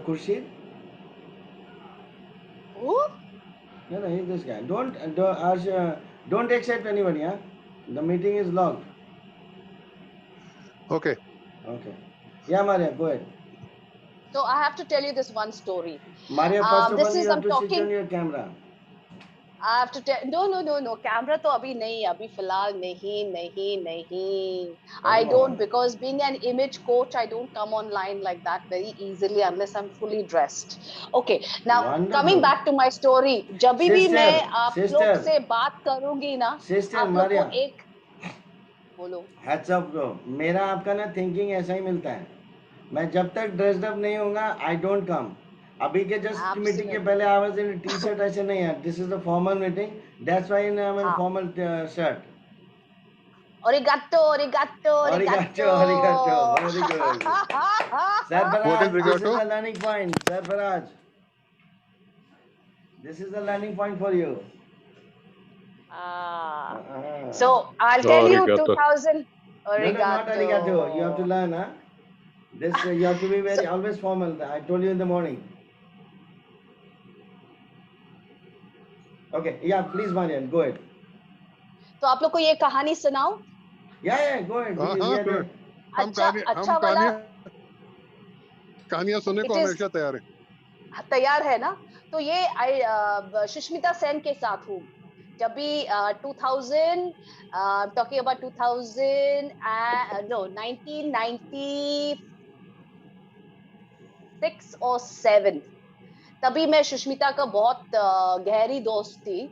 Khurshid? Who? No, he's this guy. Don't accept anybody, huh? The meeting is logged. Okay. Okay. Yeah, Maria, go ahead. So I have to tell you this one story. Maria, first of This all, you is have I'm to switch on talking. your camera. I have to tell. No. Camera तो अभी नहीं, अभी फिलहाल नहीं. I Come don't, on. because being an image coach, I don't come online like that very easily unless I'm fully dressed. Okay, now coming Wonderful. back to my story. जब भी मैं Sister, आप लोग sister, से बात करूंगी ना, sister, आप लोग को Maria. एक बोलो. Hats off bro. मेरा आपका ना थिंकिंग ऐसा ही मिलता है. मैं जब तक ड्रेस्ड अप नहीं होऊंगा आई डोंट कम. अभी के जस्ट मीटिंग के Absolutely. पहले I was in T shirt ऐसे नहीं है. This is the formal meeting. That's why I am in हाँ. Formal shirt. Origato. Arigato, arigato. Very good. What is Sarfaraj, this is regato? the learning point. Sarfaraj, this is the learning point for you. So I'll tell you Arigato. 2000. No, not arigato. You have to learn, huh? This you have to be very So, always formal. I told you in the morning. Okay, yeah, please, Marian, go ahead. तो आप लोग को ये कहानी सुनाऊं? Yeah, go ahead. We are there. हम अच्छा वाला कहानियां सुनने को It is- हमेशा तैयार है. तैयार है ना? तो ये सुष्मिता सेन के साथ हूँ. जब भी 2000 talking about 2000 no 1996 or 7, तभी मैं सुष्मिता का बहुत गहरी दोस्त थी,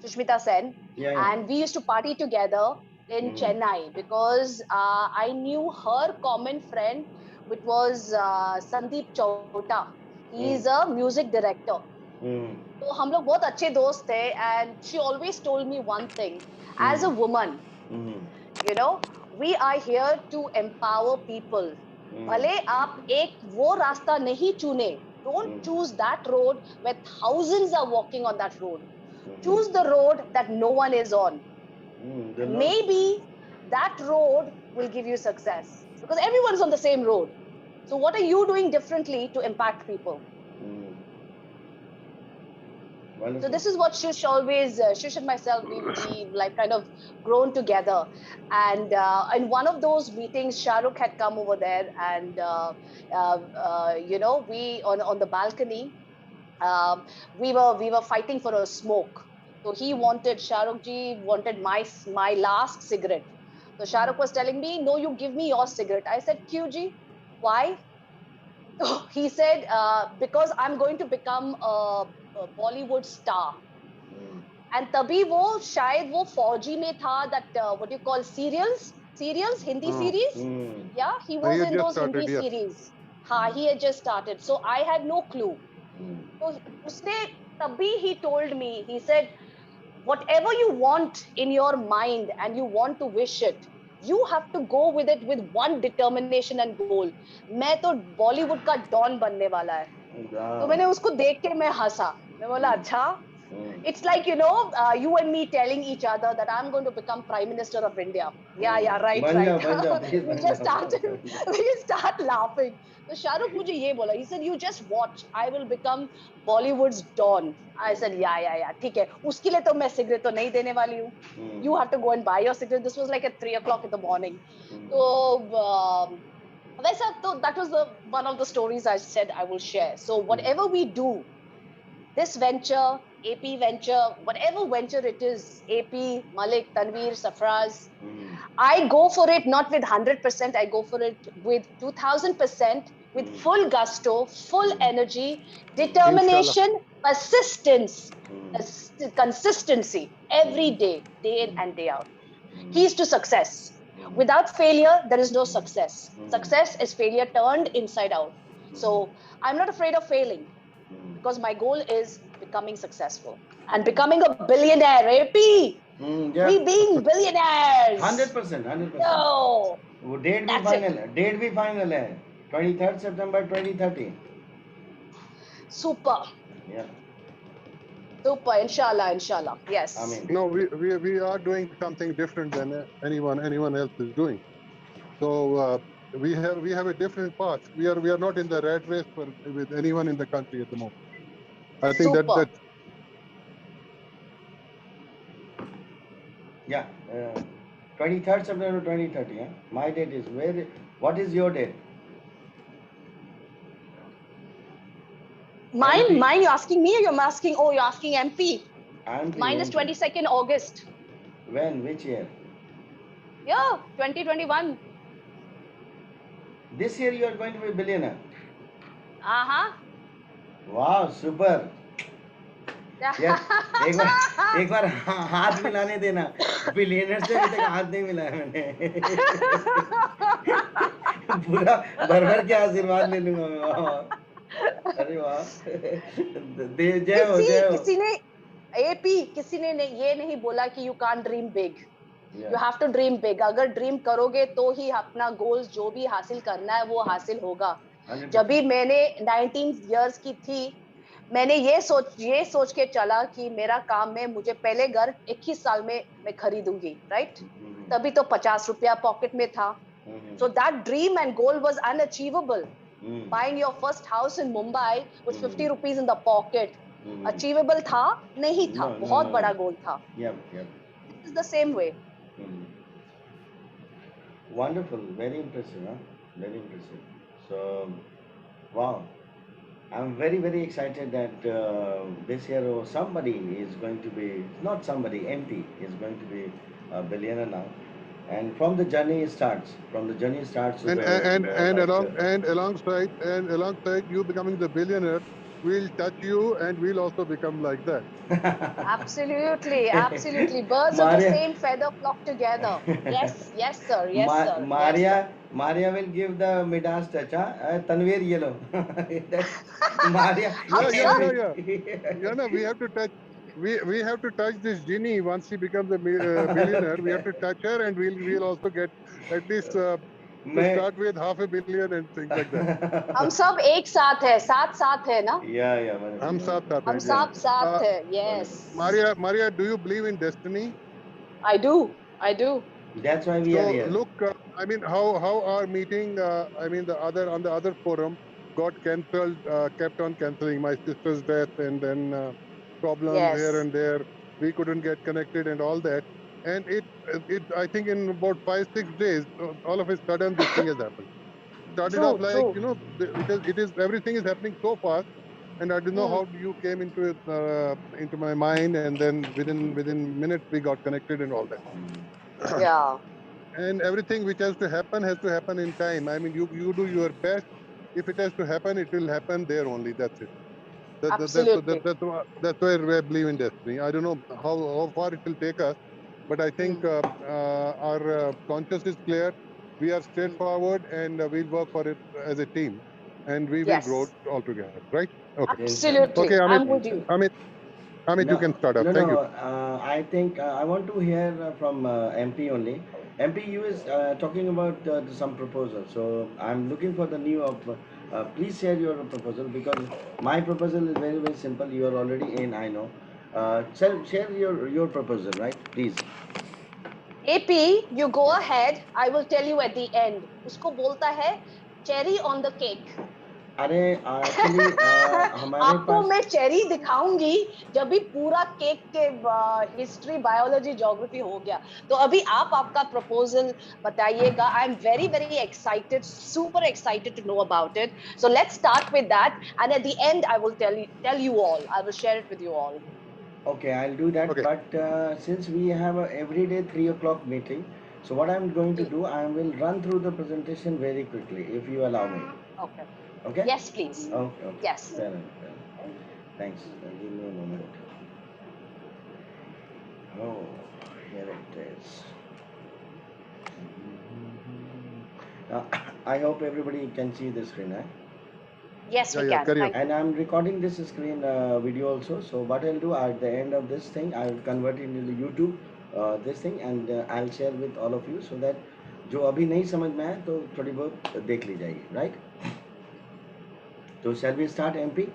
Sushmita Sen. Yeah. And we used to party together in Chennai because I knew her common friend, which was Sandeep Chauta. He is a music director. तो हम लोग बहुत अच्छे दोस्त थे. And she always told me one thing. As a woman, you know, we are here to empower people. भले आप एक वो रास्ता नहीं चुने, don't choose that road where thousands are walking on that road. Choose the road that no one is on. Maybe that road will give you success because everyone's on the same road. So what are you doing differently to impact people? Wonderful. So this is what Shush always, Shush and myself, we like kind of grown together. And in one of those meetings, Shah Rukh had come over there, and you know, we on the balcony, we were fighting for a smoke. So he wanted, Shah Rukh ji wanted my last cigarette. So Shah Rukh was telling me, no, you give me your cigarette. I said, Kyun ji? Why? So he said, because I'm going to become a Bollywood star. And तभी वो शायद वो फौजी में था, that what you call serials, Hindi series. Yeah, he was in those Hindi series. हाँ, he had just started. So I had no clue. So उसने तभी he told me, he said, whatever you want in your mind and you want to wish it, you have to go with it with one determination and goal. मैं तो बॉलीवुड का don बनने वाला है. तो मैंने उसको देख के मैं हंसा. मैं बोला अच्छा. It's like, you know, you and me telling each other that I'm going to become Prime Minister of India. Yeah, right. We just start laughing. So Shah Rukh मुझे ये बोला. He said, you just watch. I will become Bollywood's Don. I said, yeah. ठीक है. उसके लिए तो मैं cigarette तो नहीं देने वाली हूँ. You have to go and buy your cigarette. This was like at 3 o'clock in the morning. So that was one of the stories I said I will share. So whatever we do, this venture, AP venture, whatever venture it is, AP, Malik, Tanveer, Safraz, I go for it not with 100%, I go for it with 2000%, with full gusto, full energy, determination, persistence, consistency, every day, day in and day out. Keys to success. Without failure, there is no success. Success is failure turned inside out. So I'm not afraid of failing, because my goal is becoming successful and becoming a billionaire. AP, we being billionaires. 100%. No. वो date भी final है 23rd September 2030. Super. Yeah. Super. Inshallah. Yes. I mean, No, we are doing something different than anyone else is doing. So we have a different path. We are not in the rat race with anyone in the country at the moment. I think Super. that's Yeah, 23rd September 2030. Yeah? My date is where? What is your date? Mine, MP. mine. You're asking me, or you're asking? Oh, you're asking MP. MP. Mine is MP. 22nd August. When? Which year? Yeah, 2021. This year you are going to be billionaire. Uh-huh. Wow, super. यार एक बार हाथ मिलाने देना, billionaire से अभी तक हाथ नहीं मिलाया मैंने। पूरा भर भर के आशीर्वाद ले लूंगा मैं। वाह, अरे वाह, दे जय हो जय हो। किसी ने AP किसी ने ये नहीं बोला कि you can't dream big. Yeah. You have to dream big. अगर ड्रीम करोगे तो ही अपना गोल्स जो भी हासिल करना है वो हासिल होगा। 100%. जब भी मैंने 19 इयर्स की थी, मैंने ये सोच के चला कि मेरा काम में मुझे पहले घर 21 साल में मैं खरीदूंगी, राइट? तभी तो 50 रुपया पॉकेट में था। So that dream and goal was unachievable. Buying your first house in Mumbai with 50 rupees in the pocket, achievable था? नहीं था, बहुत बड़ा गोल था। Yep. It's the same way. Wonderful, very impressive, huh? Very impressive. So, wow, I'm very, very excited that this year somebody is going to be, not somebody, MP is going to be a billionaire now. And from the journey starts. and alongside you becoming the billionaire, we'll touch you and we'll also become like that. Absolutely. Birds of the same feather flock together. Yes, sir. Maria will give the Midas touch, huh? Tanveer yellow. Maria. Yeah. No, we have to touch. We have to touch this genie once she becomes a billionaire. We have to touch her, and we'll also get at least to start with $500 million and things like that. हम सब एक साथ है, साथ है ना? Yeah. हम साथ है. Yes. Maria, do you believe in destiny? I do. That's why we are here. Look, I mean, how our meeting, on the other forum, got cancelled, kept on cancelling. My sister's death, and then problems here and there. We couldn't get connected and all that. And it I think in about 5-6 days, all of a sudden this thing has happened. Started off like, it is everything is happening so fast, and I don't know how you came into my mind, and then within minutes we got connected and all that. Yeah. And everything which has to happen in time. I mean, you do your best. If it has to happen, it will happen there only. That's it. Absolutely. That's why I believe in destiny. I don't know how far it will take us, but I think our conscience is clear. We are straightforward, and we'll work for it as a team, and we will grow all together. Right? Okay. Absolutely. Okay, I'm with you. Amit, you can start off. Thank you. I think I want to hear from MP only. MP, you is talking about some proposal. So I'm looking for the new of. Please share your proposal, because my proposal is very, very simple. You are already in, I know. Share your proposal, right? Please. AP, you go ahead. I will tell you at the end. उसको बोलता है cherry on the cake. अरे actually हमारे आपको पास मैं cherry दिखाऊंगी जब भी पूरा केक के हिस्ट्री, बायोलॉजी, ज्योग्राफी हो गया। तो अभी आप आपका प्रपोजल बताइएगा। I am very very excited, super excited to know about it. So let's start with that, and at the end I will tell you all, I will share it with you all. Okay, I'll do that. Okay. But since we have a everyday 3 o'clock meeting, so what I'm going to do, I will run through the presentation very quickly, if you allow me. Okay. Okay? Yes, please. Okay. Yes. Fair enough. Thanks. Give me a moment. Oh, here it is. I hope everybody can see the screen, eh? Yes, we can. carry on. And I'm recording this screen video also. So what I'll do at the end of this thing, I'll convert it into YouTube this thing, and I'll share with all of you, so that जो अभी नहीं समझ में आए तो थोड़ी बहुत देख ली जाएगी, right? So shall we start, MP?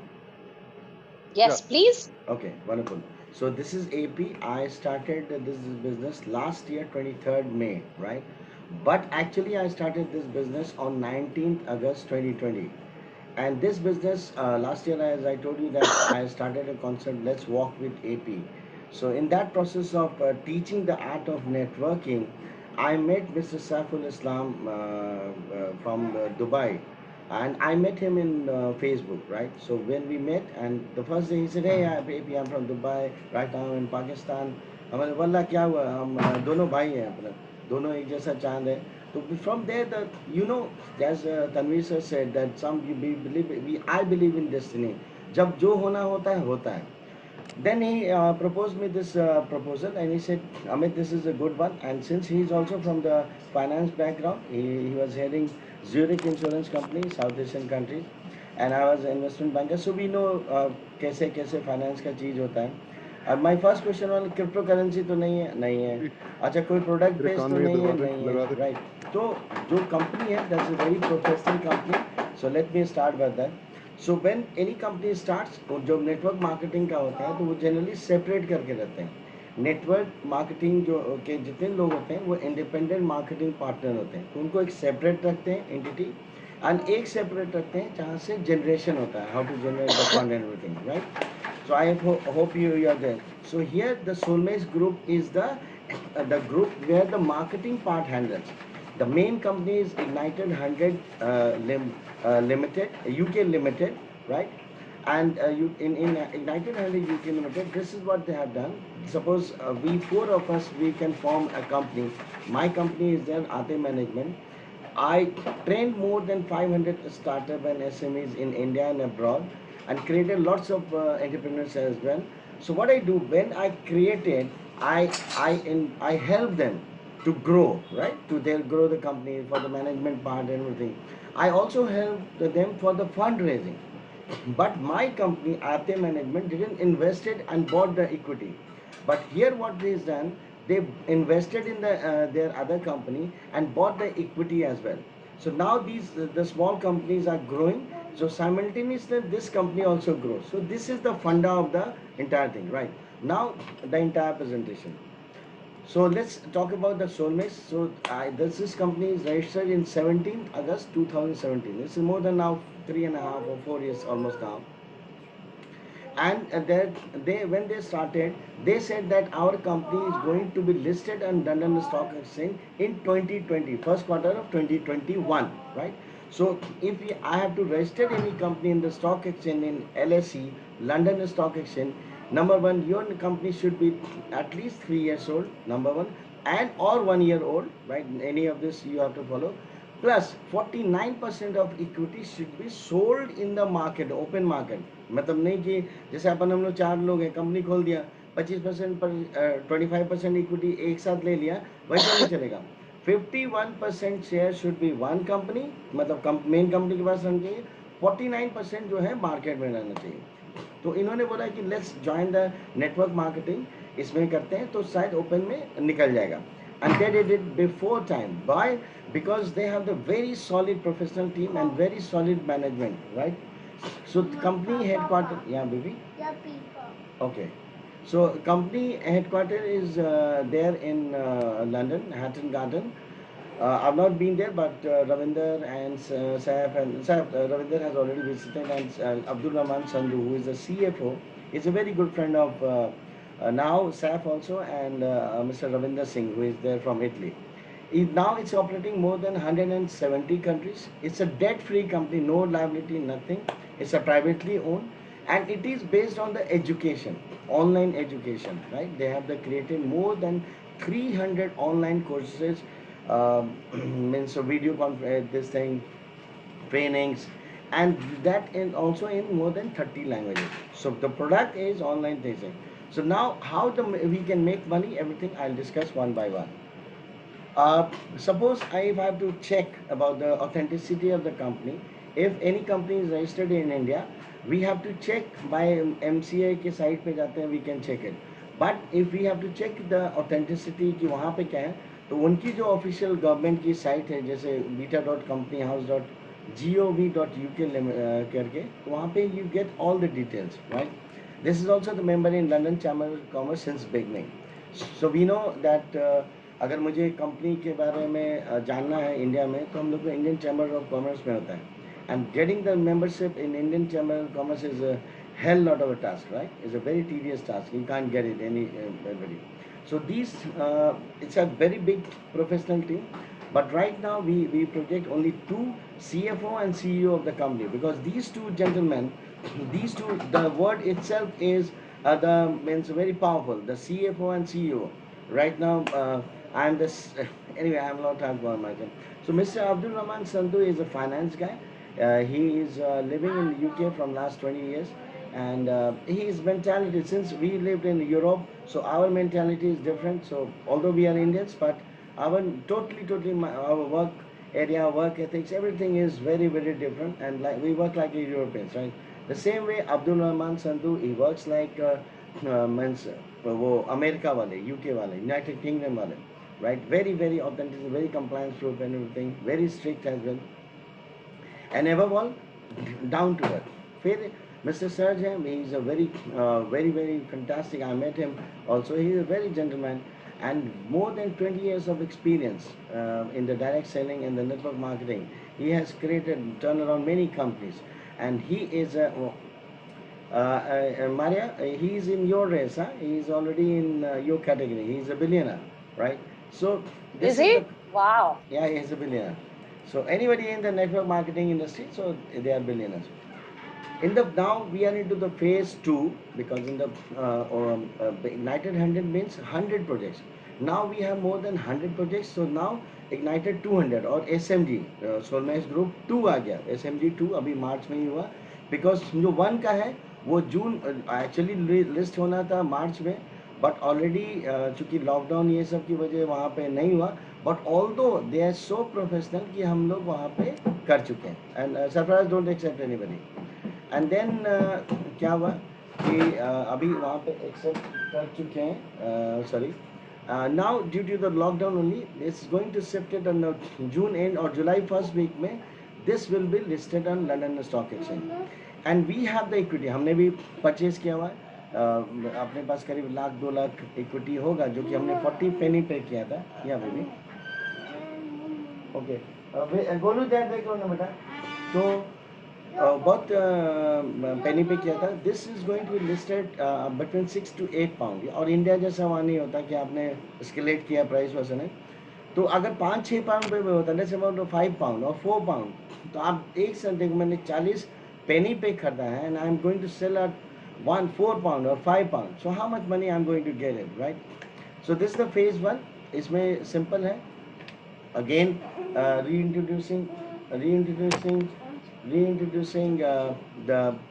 Yes, please. Okay, wonderful. So this is AP. I started this business last year, 23rd May, right? But actually, I started this business on 19th August 2020. And this business, last year, as I told you, that I started a concept, let's walk with AP. So in that process of teaching the art of networking, I met Mr. Saiful Islam from Dubai. And I met him in Facebook, right? So when we met, and the first day he said, "Hey, AP, I'm from Dubai. Right now I'm in Pakistan." हमारे वल्ला क्या हुआ हम दोनों भाई हैं अपने दोनों एक जैसा चांद है तो from there the you know as Tanvir sir said that some you believe we I believe in destiny जब जो होता है then he proposed me this proposal and he said Amit this is a good one and since he is also from the finance background he was heading Zurich Insurance Company South Asian countries and I was an investment banker so we know कैसे कैसे finance का चीज होता है और my first question वाला crypto currency तो नहीं है अच्छा कोई प्रोडक्ट मेरे बेस्ड कान तो में नहीं लगा है दे। राइट तो जो कंपनी है that's a very professional company so let me start with that so when any company starts जो नेटवर्क मार्केटिंग का होता है तो वो जनरली सेपरेट करके रहते हैं नेटवर्क मार्केटिंग जो के जितने लोग होते हैं वो इंडिपेंडेंट मार्केटिंग पार्टनर होते हैं तो उनको एक सेपरेट रखते हैं एंटिटी एंड एक सेपरेट रखते हैं जहाँ से जनरेशन होता है how to generate the fund and everything right so I hope you are there. So here the Soulmates group is the group where the marketing part handles. The main company is Ignited 100 Limited, UK Limited, right? And you in Ignited 100 UK Limited, this is what they have done. Suppose we four of us we can form a company. My company is there, Ate Management. I trained more than 500 startup and SMEs in India and abroad and created lots of entrepreneurs as well. So what I do when I created, I help them to grow, right? To their grow the company for the management part and everything. I also help them for the fundraising. But my company, Arte Management, didn't invest it and bought the equity. But here what they done, they invested in their other company and bought the equity as well. So now these the small companies are growing. So simultaneously this company also grows. So this is the funda of the entire thing, right? Now the entire presentation. So let's talk about the Soulmates. So this company is registered in 17th August 2017. This is more than now 3.5 or 4 years almost now. And they when they started, they said that our company is going to be listed on London Stock Exchange in 2020, first quarter of 2021, right? So if I have to register any company in the stock exchange in LSE, London Stock Exchange, number one, your company should be at least 3 years old, number one, and or 1 year old, right? Any of this you have to follow. Plus 49% of equity should be sold in the market, open market. मतलब नहीं कि जैसे अपन हम लोग 4 लोग हैं company खोल दिया 25% पर 25% इक्विटी एक साथ ले लिया वैसा नहीं चलेगा 51% share should be one company मतलब मेन कंपनी के पास रहना चाहिए 49% जो है मार्केट में रहना चाहिए तो इन्होंने बोला कि let's join the network marketing इसमें करते हैं तो शायद ओपन में निकल जाएगा and they did it before time why because they have the very solid professional team and very solid management right so the company headquarter yeah baby okay so company headquarter is there in London Hatton Garden I've not been there but Ravinder and Saif Ravinder has already visited and Abdul Rahman Sandhu who is the CFO is a very good friend of now SAF also and Mr. Ravinder Singh who is there from Italy. Now it's operating more than 170 countries. It's a debt-free company, no liability, nothing. It's a privately owned and it is based on the education, online education, right? They have created more than 300 online courses, means a video conference, this thing, trainings, and that in also in more than 30 languages. So the product is online teaching. So now how we can make money, everything I'll discuss one by one. Suppose if I have to check about the authenticity of the company, if any company is registered in India, we have to check by MCA के site पे जाते हैं, we can check it. But if we have to check the authenticity कि वहाँ पे क्या है, तो उनकी जो official government की site है, जैसे beta.companyhouse.gov.uk करके, वहाँ पे you get all the details, right? This is also the member in London Chamber of Commerce since beginning. So we know that अगर मुझे कंपनी के बारे में जानना है इंडिया में, तो हम लोग को इंडियन चैम्बर ऑफ कॉमर्स में होता है. And getting the membership in Indian Chamber of Commerce is a hell lot of a task, right? It's a very tedious task. You can't get it anybody. So it's a very big professional team. But right now we project only two CFO and CEO of the company, because these two gentlemen, the word itself is means very powerful. The CFO and CEO. Right now, I'm this anyway. I'm not talking about myself. So Mr. Abdul Rahman Sandhu is a finance guy. He is living in the UK from last 20 years, and his mentality, since we lived in Europe, so our mentality is different. So although we are Indians, but our our work area, work ethics, everything is very very different, and like we work like Europeans, right? The same way Abdul Rahman Sandhu, he works like means वो America वाले, UK वाले, United kingdom वाले, right? Very very authentic, very compliance proof and everything, very strict as well. And above all, down to earth. फिर Mr. Serge, he is a very fantastic. I met him also. He is a very gentleman, and more than 20 years of experience in the direct selling and the network marketing. He has created, turned around many companies, and he is a Maria, he is in your race, huh? He is already in your category. He is a billionaire, right? So Is he? Wow. Yeah, he is a billionaire. So anybody in the network marketing industry, so they are billionaires. Now we are into the phase 2, because in the Ignited 100 means 100 projects. Now we have more than 100 projects. So now Ignited 200 और SMG Solmesh Group 2 आ गया. SMG 2 अभी मार्च में ही हुआ, because जो 1 का है वो जून actually list होना था मार्च में, बट ऑलरेडी चूँकि लॉकडाउन ये सब की वजह वहाँ पे नहीं हुआ, but although they are so professional कि हम लोग वहाँ पे कर चुके हैं. And surprise don't accept anybody. And then क्या हुआ कि अभी वहाँ पे एक्सेप्ट कर चुके हैं. Sorry, now due to the lockdown only it's going to shifted on June end और जुलाई फर्स्ट वीक में this will be listed on London stock exchange. And we have the equity. हमने भी purchase किया हुआ है. अपने पास करीब lakh 2 lakh equity होगा, जो कि हमने 40 पेनी पे किया था. या बेबी ओके गोलू दैट देख लो ना बेटा. तो बहुत पेनी पे किया था. This is going to be listed between 6 to 8 pound. और इंडिया जैसा वहाँ नहीं होता कि आपने स्केलेट किया प्राइस वैसे नहीं. तो अगर 5-6 पाउंड पे होता है, जैसे अबाउट 5 पाउंड और 4 पाउंड, तो आप एक साथ देखो मैंने 40 पेनी पे खरीदा है, and I am going to sell at 4 pound or 5 pound. So how much money I'm going to get it, right? So this is the phase 1. इसमें simple है. Again, reintroducing the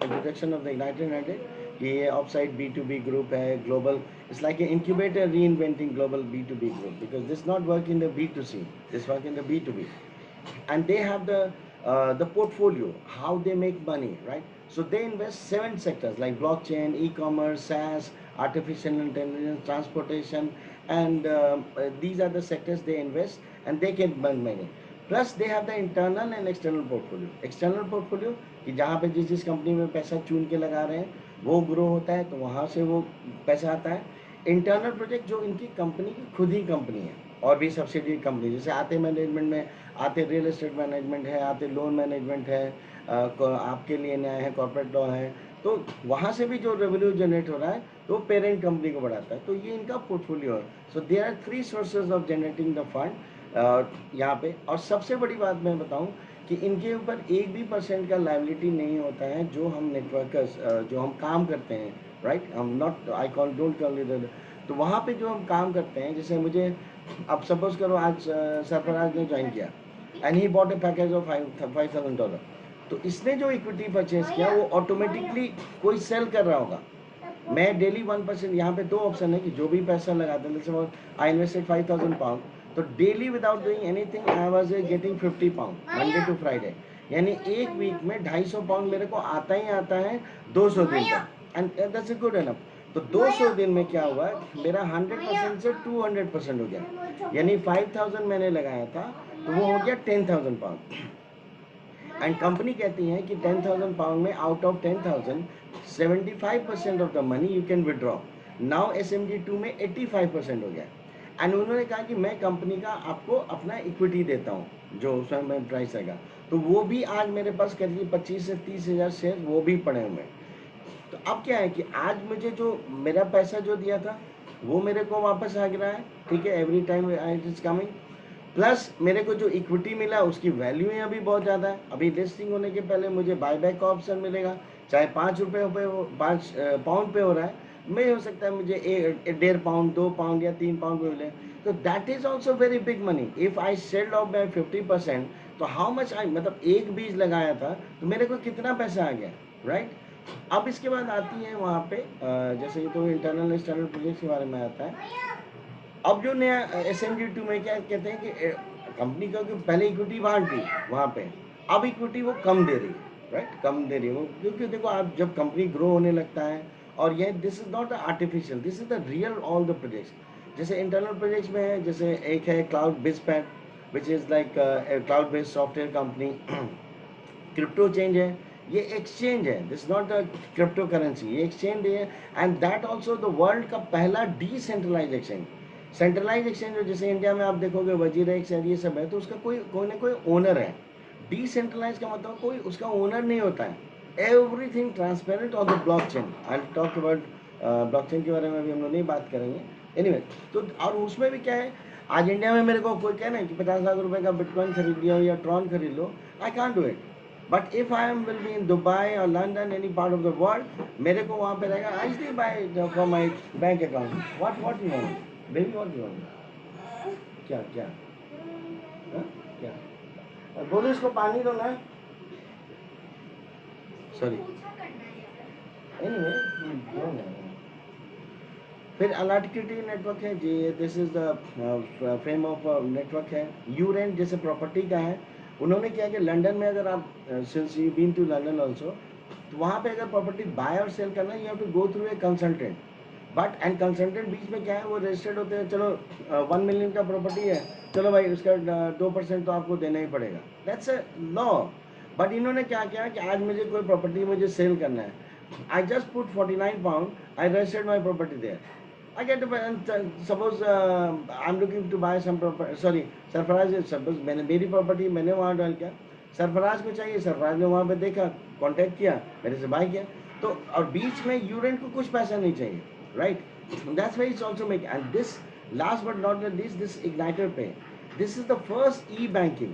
introduction of the Ignited 100. ये offsite B2B group है, global. It's like an incubator reinventing global B2B group, because this not work in the B2C. This work in the B2B, and they have the portfolio, how they make money, right? So they invest 7 sectors like blockchain, e-commerce, SaaS, artificial intelligence, transportation, and these are the sectors they invest, and they can earn money. Plus they have the internal and external portfolio. External portfolio कि जहाँ पे जिस company में पैसा चुन के लगा रहे हैं वो ग्रो होता है, तो वहाँ से वो पैसा आता है. इंटरनल प्रोजेक्ट जो इनकी कंपनी की खुद ही कंपनी है, और भी सब्सिडी कंपनी, जैसे आते मैनेजमेंट में आते रियल एस्टेट मैनेजमेंट है, आते लोन मैनेजमेंट है, आपके लिए नया है, कॉर्पोरेट लॉ है. तो वहाँ से भी जो रेवेन्यू जनरेट हो रहा है तो पेरेंट कंपनी को बढ़ाता है. तो ये इनका पोर्टफोलियो है. So there are 3 sources of generating the fund यहाँ पे. और सबसे बड़ी बात मैं बताऊँ कि इनके ऊपर 1 भी % का लायबिलिटी नहीं होता है. जो हम नेटवर्कर्स जो हम काम करते हैं, राइट, हम not I call don't call it. तो वहाँ पे जो हम काम करते हैं, जैसे मुझे अब सपोज करो आज सरफराज ने ज्वाइन किया and he bought A package of $5,000. तो इसने जो इक्विटी परचेज किया वो ऑटोमेटिकली कोई सेल कर रहा होगा. मैं डेली 1%, यहाँ पे 2 ऑप्शन है कि जो भी पैसा लगाते हैं, जैसे आई इन्वेस्टेड 5,000 पाउंड, तो daily without doing anything I was getting 50 pound Monday to Friday. यानी एक वीक में 250 पाउंड मेरे को आता ही आता है 200 दिन तक, and that's a good enough. तो 200 दिन में क्या हुआ, मेरा 100% से 200% हो गया. यानी 5,000 मैंने लगाया था तो वो हो गया 10,000 पाउंड. एंड कंपनी कहती है कि 10,000 पाउंड में out of 10,000 75% of the money you can withdraw. Now SMG 2 में 85% हो गया. एंड उन्होंने कहा कि मैं कंपनी का आपको अपना इक्विटी देता हूँ जो उसमें मैं प्राइस आएगा, तो वो भी आज मेरे पास करीब 25 से 30 हज़ार शेयर वो भी पड़े हुए हैं। तो अब क्या है कि आज मुझे जो मेरा पैसा जो दिया था वो मेरे को वापस आ रहा है, ठीक है, every time it is coming, plus मेरे को जो इक्विटी मिला उसकी वैल्यू है अभी बहुत ज़्यादा है। अभी लिस्टिंग होने के पहले मुझे बायबैक का ऑप्शन मिलेगा, चाहे 5 रुपये पे हो, 5 पाउंड पे हो रहा है, मैं हो सकता है मुझे 1.5 पाउंड 2 पाउंड या 3 पाउंड पे मिले। तो that is also very big money. If I sell off by 50%, तो हाउ मच आई, मतलब एक बीज लगाया था तो मेरे को कितना पैसा आ गया, राइट। अब इसके बाद आती है वहाँ पे जैसे ये तो इंटरनल एक्सटर्नल प्रोजेक्ट्स के बारे में आता है। अब जो नया SMG2 में क्या कहते हैं कि कंपनी का कि पहले इक्विटी बढ़ थी वहाँ पे, अब इक्विटी वो कम दे रही है, राइट, कम दे रही है वो, क्योंकि देखो आप जब कंपनी ग्रो होने लगता है, और ये this is not artificial, this is the real all the projects. जैसे इंटरनल प्रोजेक्ट्स में है, जैसे एक है cloud bizpad which is like cloud based software company. Crypto change है, ये एक्सचेंज है, this not the crypto currency, ये एक्सचेंज है। And that also the world का पहला डिसेंट्रलाइज एक्सचेंज। सेंट्रलाइज एक्सचेंज जैसे इंडिया में आप देखोगे वजीरेक्स है, ये सब है, तो उसका कोई ना कोई ओनर है। डिसेंट्रलाइज का मतलब कोई उसका ओनर नहीं होता है, everything transparent on the blockchain. I talk about blockchain के बारे में अभी हम लोग नहीं बात करेंगे। एनीवे तो और उसमें भी क्या है, आज इंडिया में मेरे को कोई कहना है कि 50 लाख रुपए का बिटकॉइन खरीद लिया या ट्रॉन खरीद लो, I can't do it. But if I am will be in Dubai और London any part of the world, मेरे को वहाँ पे रहेगा I easily buy from my bank account. What you want baby, what you want, क्या क्या हाँ? क्या बोलो, इसको पानी दो ना, सॉरी, एनीवे। फिर अलाटिकिटी नेटवर्क है जी, this is the frame of network है। यूरेंट जैसे प्रॉपर्टी का है, उन्होंने क्या कि लंदन में अगर आप since you been to London also, तो वहाँ पे अगर प्रॉपर्टी बाय और सेल करना, you have to go through a consultant. But and consultant बीच में क्या है, वो रजिस्टर्ड होते हैं, चलो 1 मिलियन का प्रॉपर्टी है, चलो भाई उसका 2% तो आपको देना ही पड़ेगा, दैट्स ए लॉ। बट इन्होंने क्या किया कि आज मुझे कोई प्रॉपर्टी मुझे सेल करना है, I just put 49 pound, I registered my property there, I get to buy, and suppose I'm looking to buy some property, sorry, Sarfaraz, suppose मैंने मेरी प्रॉपर्टी मैंने वहाँ डाल किया, सरफराज को चाहिए, सरफराज ने वहाँ पे देखा, कांटेक्ट किया, मेरे से बाय किया, तो और बीच में यूरेंट को कुछ पैसा नहीं चाहिए, right. That's why it's also make, and this last but not least, this ignitor pay, this is the first e banking.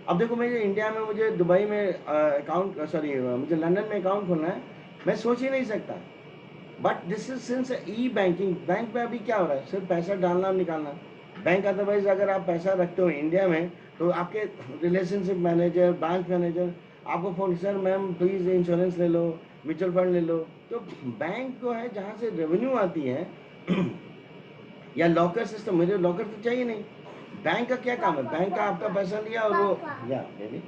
अब देखो मुझे इंडिया में, मुझे दुबई में अकाउंट, सॉरी मुझे लंदन में अकाउंट खोलना है, मैं सोच ही नहीं सकता। But this is since e banking, bank में अभी क्या हो रहा है, सिर्फ पैसा डालना और निकालना। बैंक अदरवाइज अगर आप पैसा रखते हो इंडिया में, तो आपके रिलेशनशिप मैनेजर, ब्रांच मैनेजर आपको phone, sir ma'am please insurance ले लो, म्यूचुअल फंड ले लो। तो बैंक को है जहाँ से रेवेन्यू आती है या लॉकर सिस्टम, मुझे लॉकर तो चाहिए नहीं। बैंक का क्या काम है, बैंक का आपका पैसा लिया और वो, या baby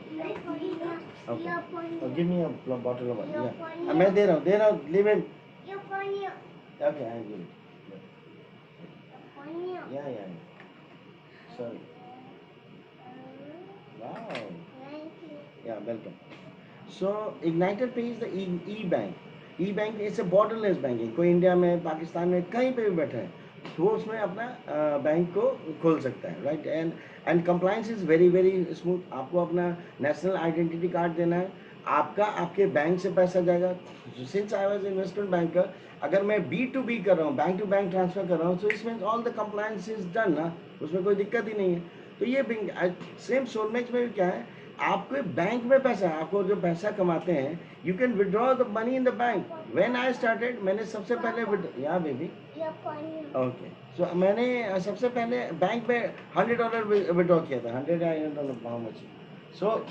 okay, give me a bottle of water, या मैं दे रहा हूँ, leave it, okay, I will. Yeah. Sorry. Wow. Yeah, welcome. So Igniter Pay is the e-bank. E-bank is a borderless banking. कोई इंडिया में, पाकिस्तान में, कहीं पे भी बैठा है, तो वो उसमें अपना बैंक को खोल सकता है, right. And compliance is very very smooth. आपको अपना नेशनल आइडेंटिटी कार्ड देना है, आपका आपके बैंक से पैसा जाएगा। Since I was investment banker, अगर मैं B2B कर रहा हूँ, बैंक टू बैंक ट्रांसफर कर रहा हूँ, सो इसमें all the compliance is done ना, उसमें कोई दिक्कत ही नहीं है। तो ये सेम सोलमेक्स में भी क्या है, आपके बैंक में पैसा है, आपको जो पैसा कमाते हैं, you can withdraw the money in the bank. When I started, मैंने सबसे पहले या बेबी ओके, सो मैंने सबसे पहले बैंक में $100 विड्रॉ किया था, 100 I don't know how much. So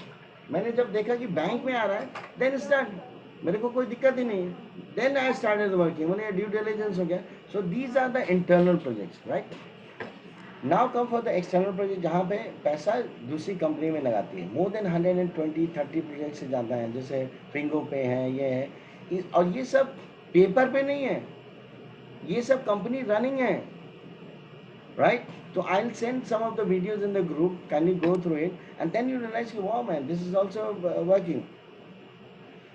मैंने जब देखा कि बैंक में आ रहा है, देन स्टार्ट, मेरे को कोई दिक्कत ही नहीं है, देन आई स्टार्टेड वर्किंग, मैंने ड्यू डिलिजेंस हो गया। So these are the internal projects, right. Now come for the external project, जहाँ पे पैसा दूसरी कंपनी में लगाती है। मोर देन 120-130 प्रोजेक्ट से ज़्यादा हैं, जैसे फिंगो पे है, ये है, और ये सब पेपर पे नहीं है, ये सब कंपनी रनिंग है, राइट। तो I will send some of the videos in the group, can you go through it and then you realise कि wow man, this is also working.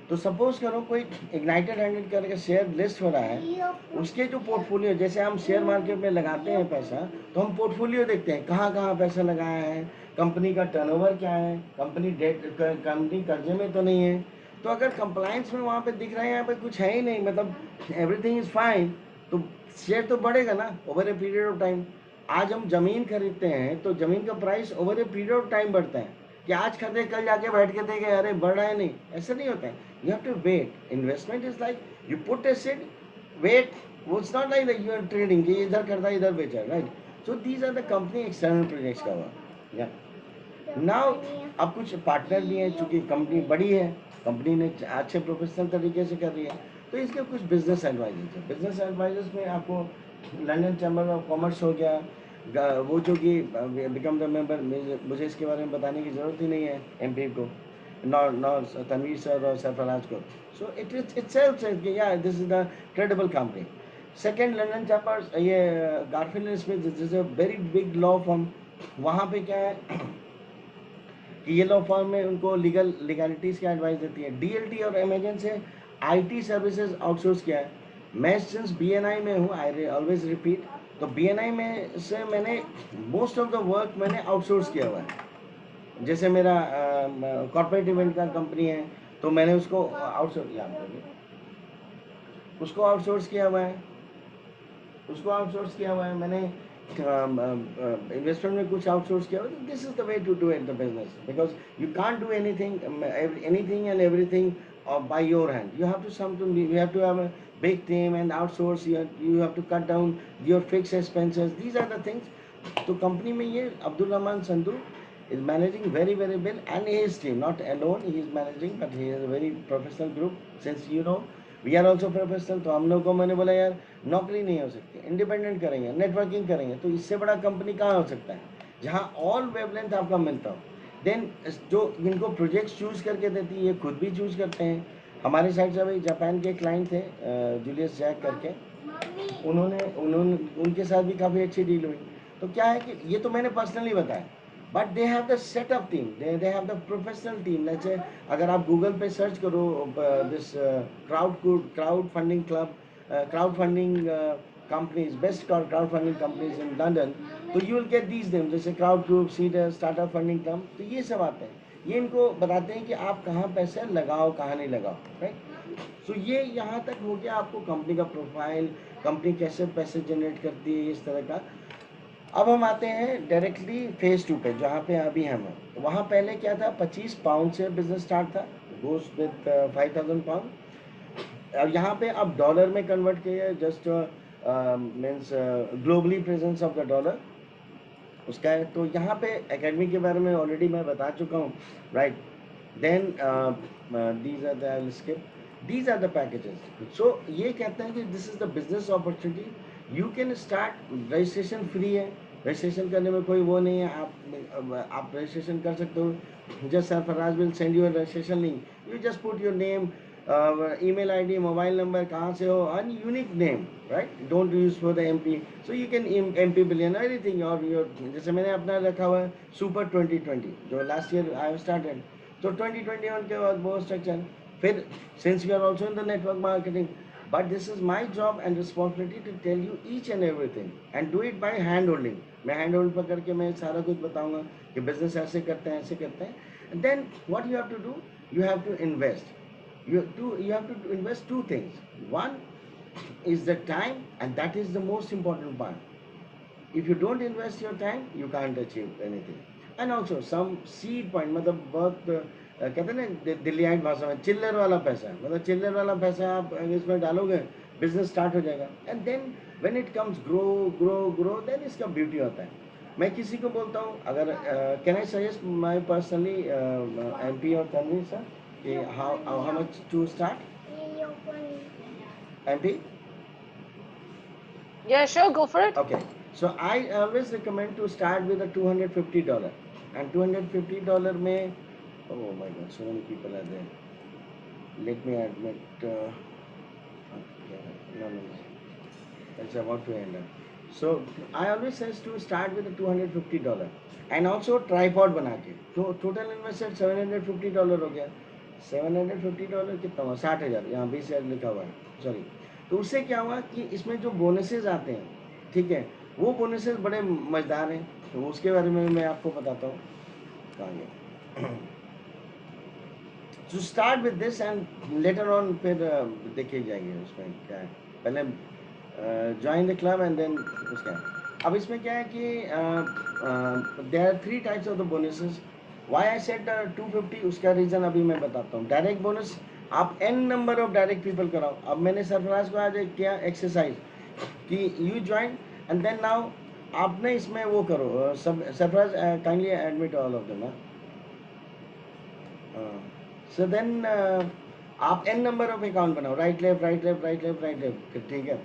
तो सपोज करो कोई इग्नाइटेड 100 करके शेयर लिस्ट हो रहा है, उसके जो पोर्टफोलियो, जैसे हम शेयर मार्केट में लगाते हैं पैसा, तो हम पोर्टफोलियो देखते हैं कहाँ कहाँ पैसा लगाया है, कंपनी का टर्नओवर क्या है, कंपनी डेट, कंपनी कर्जे में तो नहीं है। तो अगर कंप्लायंस में वहाँ पे दिख रहा है यहाँ पे कुछ है ही नहीं, मतलब एवरीथिंग इज फाइन, तो शेयर तो बढ़ेगा ना over a period of time. आज हम जमीन खरीदते हैं तो जमीन का price over a period of time बढ़ता है, कि आज खरीदे कल जाके बैठ के देखे अरे बढ़ रहा है, नहीं, ऐसा नहीं होता है। You have to wait. Investment is like you put a seed, wait, वो it's not like you are trading कि इधर करता है इधर बेचा, right. So these are the company external projects का हुआ। या नाउ अब कुछ पार्टनर भी हैं, चूंकि कंपनी बड़ी है, कंपनी ने अच्छे प्रोफेशनल तरीके से कर रही है, तो इसके कुछ बिजनेस एडवाइजर्स हैं। बिजनेस एडवाइजर्स में आपको लंदन चैम्बर ऑफ कॉमर्स हो गया, वो जो कि बिकम द मेंबर, मुझे इसके बारे में बताने की ज़रूरत ही नहीं है एमपी को, नॉर तनवीर सर और सरफराज को। सो इट सेल्फ कि या this is the credible company. Second, London chamber, ये Garfield Smith, this is a very big law firm. वहाँ पे क्या है कि ये लॉ फर्म में उनको लीगलिटीज़ की एडवाइस देती है। डीएलटी और अमेजन से आईटी सर्विसेज आउटसोर्स किया है। मैं सिंस बीएनआई में हूँ, आई ऑलवेज रिपीट, तो बीएनआई में से मैंने मोस्ट ऑफ द वर्क मैंने आउटसोर्स किया हुआ है। जैसे मेरा कॉर्पोरेट इवेंट का कंपनी है, तो मैंने उसको आउटसोर्स किया हुआ है, उसको आउटसोर्स किया हुआ है मैंने। इन्वेस्टमेंट में कुछ आउटसोर्स किया हुआ है। This is the way to do it the business, because you can't do anything and everything by your hand. You have to have a big team and outsource. You have to cut down your fixed expenses. These are the things. तो company में ये Abdul Rahman Sandhu is managing very very well, and his team, not alone he is managing, but he is a very professional group. Since we are also professional, तो हम लोग को मैंने बोला यार नौकरी नहीं हो सकती, इंडिपेंडेंट करेंगे, नेटवर्किंग करेंगे, तो इससे बड़ा कंपनी कहाँ हो सकता है जहाँ ऑल वेवलेंथ आपका मिलता हो। देन जो इनको प्रोजेक्ट्स चूज करके देती है, ये खुद भी चूज करते हैं। हमारे साइड से अभी जापान के क्लाइंट थे जूलियस जैक करके, उन्होंने उन्होंने उनके साथ भी काफ़ी अच्छी डील हुई। तो क्या है कि ये तो मैंने पर्सनली बताया, but they have the setup team, they have the professional team. जैसे अगर आप गूगल पे सर्च करो this crowd funding club, crowd funding companies, best crowdfunding companies in London, तो you will get these names, जैसे crowd group, cedar, startup funding club, तो ये सब आते हैं। ये इनको बताते हैं कि आप कहाँ पैसे लगाओ कहाँ नहीं लगाओ, राइट। सो ये यहाँ तक हो गया आपको कंपनी का प्रोफाइल, कंपनी कैसे पैसे जनरेट करती है, इस तरह का। अब हम आते हैं डायरेक्टली फेज 2 पे, जहाँ पे अभी हम हैं। वहाँ पहले क्या था, 25 पाउंड से बिजनेस स्टार्ट था, गोस विद 5000 पाउंड। और यहाँ पे अब डॉलर में कन्वर्ट किया, just means globally presence of the dollar उसका है। तो यहाँ पे एकेडमी के बारे में ऑलरेडी मैं बता चुका हूँ, right. Then these are the packages. So ये कहते हैं कि this is the business opportunity, you can start, registration free है, रजिस्ट्रेशन करने में कोई वो नहीं है, आप रजिस्ट्रेशन कर सकते हो। Just Sarfaraz will send you registration link, you just put your name, email ID, mobile number, कहाँ से हो, and unique name, right? Don't use for the MP. So you can MP billion anything, or your, जैसे मैंने अपना रखा हुआ है super 2020, जो last year I have started, तो 2021 के बाद वो स्ट्रक्चर। फिर since you are also in the network marketing, but this is my job and responsibility to tell you each and everything and do it by hand holding. मैं hand hold पकड़ के मैं सारा कुछ बताऊंगा कि बिजनेस ऐसे करते हैं, ऐसे करते हैं। Then what you have to do, you have to invest. You have to invest two things. One is the time, and that is the most important part. If you don't invest your time, you can't achieve anything. And also some seed point, मतलब बहुत कहते हैं ना दिल्लीआइट भाषा में, चिल्लर वाला पैसा, मतलब चिल्लर वाला पैसा आप इसमें डालोगे, बिजनेस स्टार्ट हो जाएगा। And then when it comes grow grow grow, then इसका ब्यूटी होता है। मैं किसी को बोलता हूँ, अगर can I suggest my personally MP और Tanveer sir, how much to start? MP? Yeah, sure, go for it. Okay, so I always recommend to start with a $250, and $250 में, oh my god, so many people are there. Let me admit, no, it's about to end up. So I always says to start with a $250, and also tripod बना के, तो total investment $750 हो गया। $750 कितना हुआ? 60,000, यहाँ 20,000 लिखा हुआ है, सॉरी। तो उससे क्या हुआ कि इसमें जो बोनसेस आते हैं, ठीक है, वो बोनसेस बड़े मज़ेदार हैं, तो उसके बारे में मैं आपको बताता हूँ। कहाँ गया? To start with this and later on फिर देखे जाएंगे उसमें क्या है। पहले join the club and then उसका है। अब इसमें क्या है कि there are 3 types of the bonuses. Why I said 250, उसका रीज़न अभी मैं बताता हूँ। डायरेक्ट बोनस आप n number of direct people कराओ। अब मैंने सरफराज को आज एक किया एक्सरसाइज कि you join and then now आपने इसमें वो करो, सब Sarfaraz kindly admit all of them. So then आप n नंबर ऑफ अकाउंट बनाओ, right left right left right left right left, ठीक है।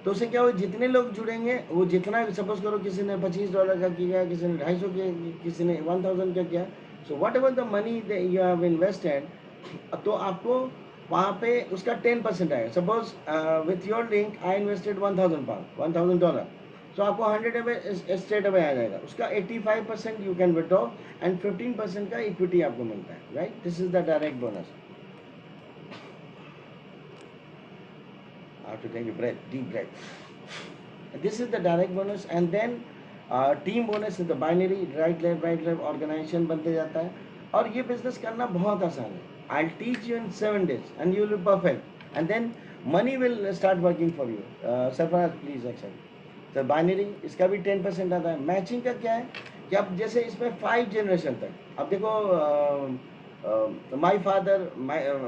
तो उससे क्या हो, जितने लोग जुड़ेंगे वो जितना, सपोज करो किसी ने $25 का किया, किसी ने 250 किया, किसी ने 1000 का किया। So what ever the money you have invested, तो आपको वहाँ पे उसका 10% आएगा। Suppose with your link I invested £1000, $1000, तो आपको 100 स्ट्रेट अवे आ जाएगा। उसका 85% यू कैन विड्रॉ एंड 15% का इक्विटी आपको मिलता है, right. This is the direct bonus. I have to take a breath, deep breath. This is the direct bonus and then team bonus is the binary, right left organization बनते जाता है। और ये business करना बहुत आसान है। I'll teach you in 7 days and you will be perfect and then money will start working for you. Sarfaraz, please accept. तो बाइनरी इसका भी 10% आता है। मैचिंग का क्या है कि अब जैसे इसमें 5 जनरेशन तक, अब देखो माय फादर,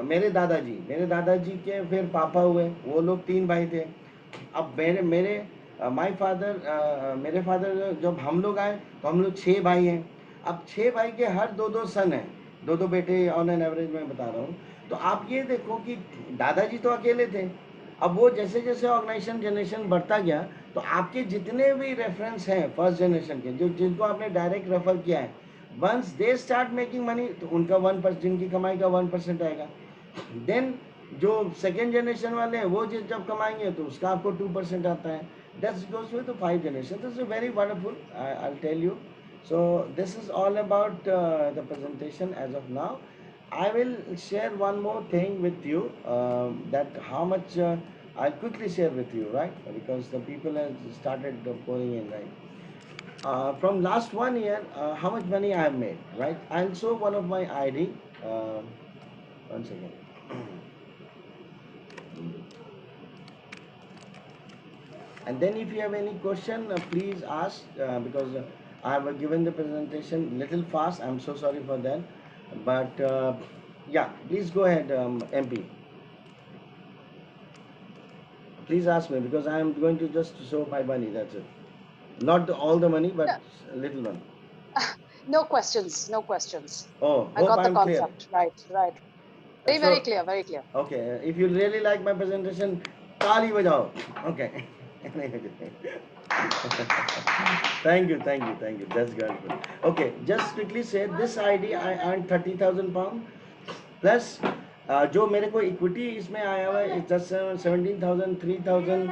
मेरे दादाजी के फिर पापा हुए, वो लोग 3 भाई थे। अब माय फादर, मेरे फादर जब हम लोग आए तो हम लोग 6 भाई हैं। अब 6 भाई के हर 2-2 सन हैं, 2-2 बेटे ऑन एन एवरेज मैं बता रहा हूँ। तो आप ये देखो कि दादाजी तो अकेले थे। अब वो जैसे जैसे ऑर्गेनाइजेशन जनरेशन बढ़ता गया, तो आपके जितने भी रेफरेंस हैं फर्स्ट जनरेशन के, जो जिनको आपने डायरेक्ट रेफर किया है, once they start making money, तो उनका 1%, जिनकी कमाई का 1% आएगा। देन जो सेकेंड जनरेशन वाले हैं वो जब कमाएंगे तो उसका आपको 2% आता है। That's goes with 5 generation. This is very wonderful, I will tell you. So this is all about the presentation as of now. I will share one more thing with you, that how much I'll quickly share with you, right? Because the people have started pouring in, right? From last 1 year, how much money I have made, right? I'll show one of my ID. One second. And then if you have any question, please ask, because I have given the presentation little fast. I'm so sorry for that. But yeah, please go ahead, MP. Please ask me, because I am going to just show my money. That's it. Not all the money, but little one. No questions. No questions. Oh, I hope got the I'm concept. clear. Right. Very clear. Very clear. Okay, if you really like my presentation, ताली बजाओ. Okay. Thank you. That's good. Okay, just quickly say this ID I earned £30,000 plus जो मेरे को equity इसमें आया हुआ है, just 17,000, 3,000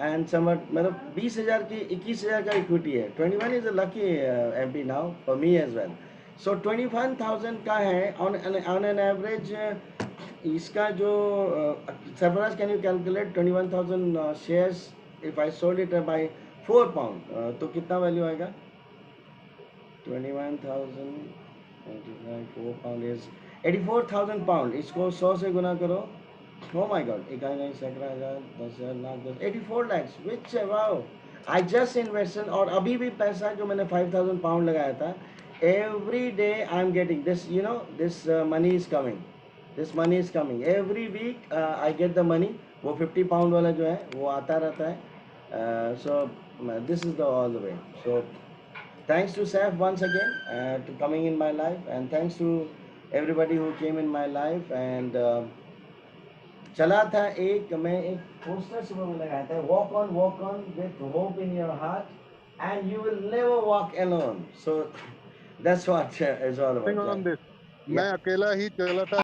and some, मतलब 20,000 की 21,000 का इक्विटी है। 21 is a lucky MP now for me as well. So 21,000 का है on an average। इसका जो Sarfaraz, can you calculate 21,000 shares if I sold it by £4, तो कितना वैल्यू आएगा? 21,000 £4 इज £84,000। इसको 100 से गुना करो। Oh my God, 11,000, 10,000, lakh 10, 84 lakhs, which wow, I just invested। और अभी भी पैसा जो मैंने £5,000 लगाया था, every day I'm getting this, this money is coming। This money is coming every week। I get the money। वो £50 वाला जो है वो आता रहता है। So this is the all the way। So thanks to Saif once again to coming in my life, and thanks to everybody who came in my life। And चला था मैं एक पोस्टर सुबह में लगाया था, walk on with hope in your heart and you will never walk alone। So that's what is all about। on this, मैं अकेला ही चला था।